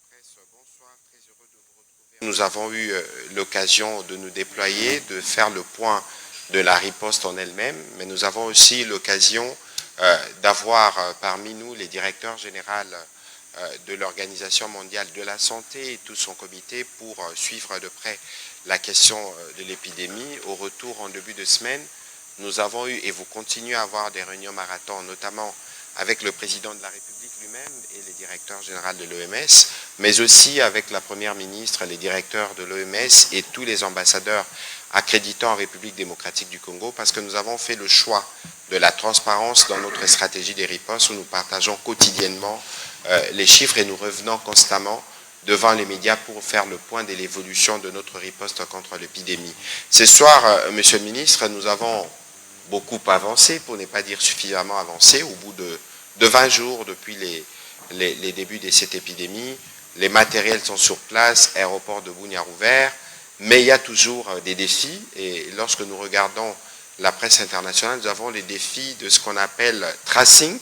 presse, bonsoir, très heureux de vous retrouver. Nous avons eu l'occasion de nous déployer, de faire le point de la riposte en elle-même, mais nous avons aussi l'occasion d'avoir parmi nous les directeurs généraux de l'Organisation mondiale de la santé et tout son comité pour suivre de près la question de l'épidémie. Au retour en début de semaine, nous avons eu, et vous continuez à avoir des réunions marathon, notamment avec le président de la République lui-même et les directeurs généraux de l'OMS, mais aussi avec la première ministre, les directeurs de l'OMS et tous les ambassadeurs accréditants en République démocratique du Congo, parce que nous avons fait le choix de la transparence dans notre stratégie des ripostes où nous partageons quotidiennement les chiffres et nous revenons constamment devant les médias pour faire le point de l'évolution de notre riposte contre l'épidémie. Ce soir, Monsieur le ministre, nous avons beaucoup avancé, pour ne pas dire suffisamment avancé, au bout de 20 jours depuis les débuts de cette épidémie. Les matériels sont sur place, aéroport de Bunia ouvert, mais il y a toujours des défis. Et lorsque nous regardons la presse internationale, nous avons les défis de ce qu'on appelle tracing,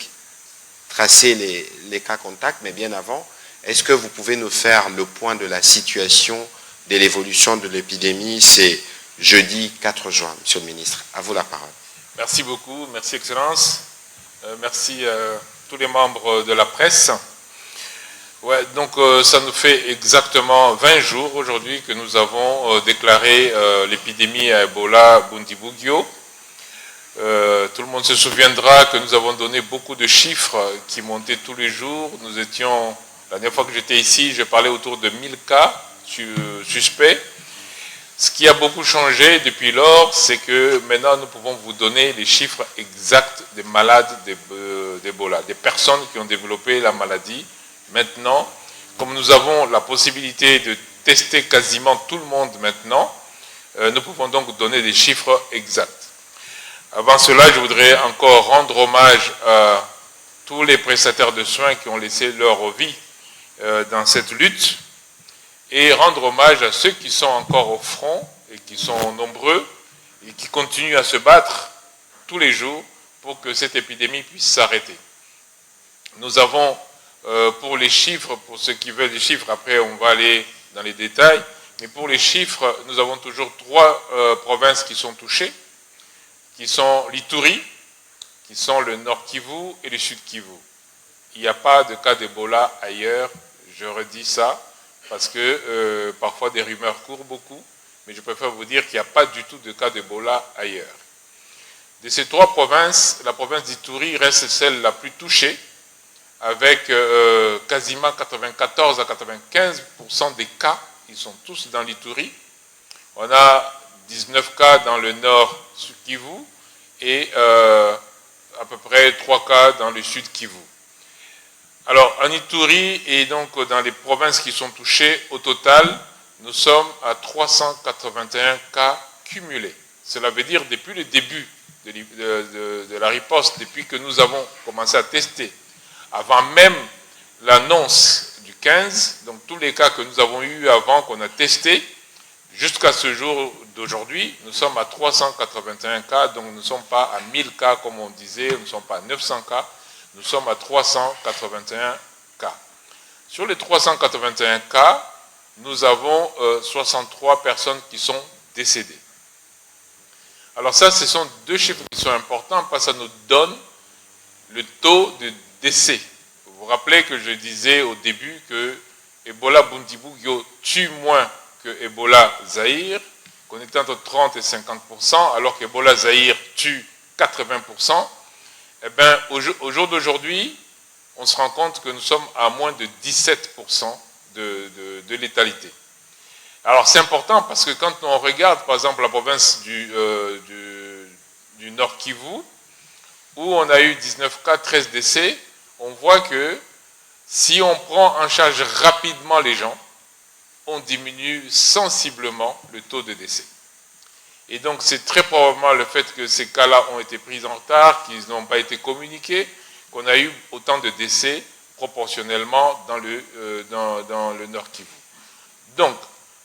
tracer les cas contacts, mais bien avant, est-ce que vous pouvez nous faire le point de la situation de l'évolution de l'épidémie? C'est jeudi 4 juin, Monsieur le ministre. À vous la parole. Merci beaucoup, merci Excellence. Merci à tous les membres de la presse. Ouais, donc ça nous fait exactement 20 jours aujourd'hui que nous avons déclaré l'épidémie à Ebola Bundibugyo. Tout le monde se souviendra que nous avons donné beaucoup de chiffres qui montaient tous les jours. Nous étions, la dernière fois que j'étais ici, je parlais autour de 1000 cas suspects. Ce qui a beaucoup changé depuis lors, c'est que maintenant nous pouvons vous donner les chiffres exacts des malades d'Ebola, des personnes qui ont développé la maladie. Maintenant, comme nous avons la possibilité de tester quasiment tout le monde maintenant, nous pouvons donc donner des chiffres exacts. Avant cela, je voudrais encore rendre hommage à tous les prestataires de soins qui ont laissé leur vie dans cette lutte, et rendre hommage à ceux qui sont encore au front et qui sont nombreux et qui continuent à se battre tous les jours pour que cette épidémie puisse s'arrêter. Nous avons, pour les chiffres, pour ceux qui veulent des chiffres, après on va aller dans les détails, mais pour les chiffres, nous avons toujours 3 provinces qui sont touchées, qui sont l'Ituri, qui sont le Nord Kivu et le Sud Kivu. Il n'y a pas de cas d'Ebola ailleurs, je redis ça, parce que parfois des rumeurs courent beaucoup, mais je préfère vous dire qu'il n'y a pas du tout de cas d'Ebola ailleurs. De ces 3 provinces, la province d'Ituri reste celle la plus touchée, avec quasiment 94 à 95% des cas, ils sont tous dans l'Ituri. On a 19 cas dans le nord Kivu et à peu près 3 cas dans le sud Kivu. Alors, en Ituri et donc dans les provinces qui sont touchées, au total, nous sommes à 381 cas cumulés. Cela veut dire depuis le début de la riposte, depuis que nous avons commencé à tester, avant même l'annonce du 15, donc tous les cas que nous avons eus avant qu'on a testé, jusqu'à ce jour d'aujourd'hui, nous sommes à 381 cas, donc nous ne sommes pas à 1000 cas comme on disait, nous ne sommes pas à 900 cas, nous sommes à 381 cas. Sur les 381 cas, nous avons 63 personnes qui sont décédées. Alors ça, ce sont 2 chiffres qui sont importants parce que ça nous donne le taux de décès. Vous vous rappelez que je disais au début que Ebola Bundibugyo tue moins que Ebola Zaïre, qu'on était entre 30 et 50%, alors qu'Ebola Zaïre tue 80%. Eh bien, au jour d'aujourd'hui, on se rend compte que nous sommes à moins de 17% de létalité. Alors c'est important parce que quand on regarde par exemple la province du Nord Kivu, où on a eu 19 cas, 13 décès, on voit que si on prend en charge rapidement les gens, on diminue sensiblement le taux de décès. Et donc c'est très probablement le fait que ces cas-là ont été pris en retard, qu'ils n'ont pas été communiqués, qu'on a eu autant de décès proportionnellement dans le Nord Kivu. Donc,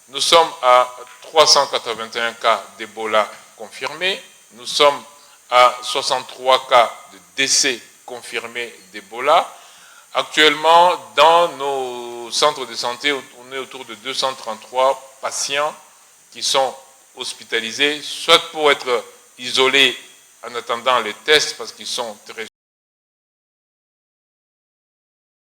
nous sommes à 381 cas d'Ebola confirmés, nous sommes à 63 cas de décès confirmés d'Ebola. Actuellement, dans nos au centre de santé, on est autour de 233 patients qui sont hospitalisés, soit pour être isolés en attendant les tests parce qu'ils sont très